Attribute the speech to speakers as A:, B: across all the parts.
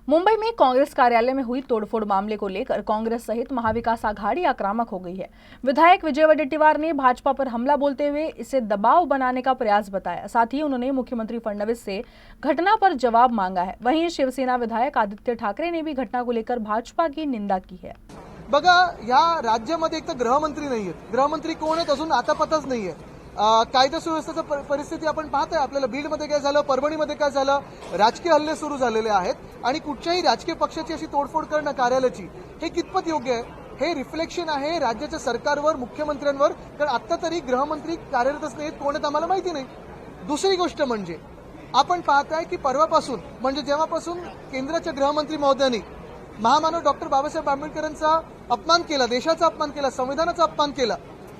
A: मुंबई में कांग्रेस कार्यालय में हुई तोड़फोड़ मामले को लेकर कांग्रेस सहित महाविकास आघाड़ी आक्रामक हो गई है। विधायक विजय वडेट्टीवार ने भाजपा पर हमला बोलते हुए इसे दबाव बनाने का प्रयास बताया। साथ ही उन्होंने मुख्यमंत्री फडणवीस से घटना पर जवाब मांगा है। वहीं शिवसेना विधायक आदित्य ठाकरे ने भी घटना को लेकर भाजपा की निंदा की है।
B: बघा, या राज्यामध्ये एक तर गृहमंत्री नाहीये, गृहमंत्री कोण आहेत अजून आता पताच नाहीये। कायदा सुव्यवस्थेची परिस्थिती आपण पाहतोय, आपल्याला बीडमध्ये काय झालं, परभणीमध्ये काय झालं, राजकीय हल्ले सुरू झालेले आहेत आणि कुठच्याही राजकीय पक्षाची अशी तोडफोड करणं कार्यालयाची हे कितपत योग्य आहे? हे रिफ्लेक्शन आहे राज्याच्या सरकारवर, मुख्यमंत्र्यांवर, कारण आता तरी गृहमंत्री कार्यरतच नाहीत, कोण आहेत आम्हाला माहिती नाही। दुसरी गोष्ट म्हणजे आपण पाहताय की परवापासून म्हणजे जेव्हापासून केंद्राच्या गृहमंत्री महोदयांनी महामानव डॉक्टर बाबासाहेब आंबेडकरांचा अपमान केला, देशाचा अपमान केला, संविधानाचा अपमान केला,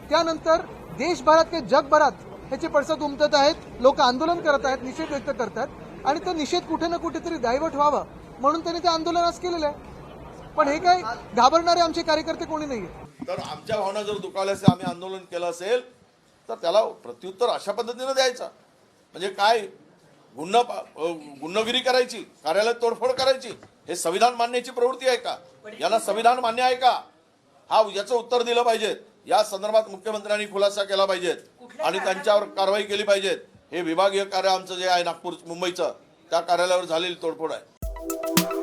B: त्यानंतर देशभरात किंवा जगभरात ह्याचे पडसाद उमटत आहेत, लोक आंदोलन करत आहेत, निषेध व्यक्त करतात आणि तो निषेध कुठे ना कुठेतरी डायव्हर्ट व्हावा म्हणून त्यांनी ते आंदोलन आज केलेलं आहे। पण हे काय घाबरणारे आमचे कार्यकर्ते कोणी नाहीये।
C: तर आमच्या भावना जर दुखावल्या असेल, आम्ही आंदोलन केलं असेल तर त्याला प्रत्युत्तर अशा पद्धतीने द्यायचं। म्हणजे काय गुन्हेगिरी करायची, कार्यालयात तोडफोड करायची, हे संविधान मान्याची प्रवृत्ती आहे का? यांना संविधान मान्य आहे का? याचं उत्तर दिलं पाहिजे। या संदर्भात मुख्यमंत्र्यांनी खुलासा केला पाहिजे आणि त्यांच्यावर कारवाई केली पाहिजे। हे विभागीय कार्य आमचं जे आहे नागपूर मुंबईचं, त्या कार्यालयावर झालेली तोडफोड आहे।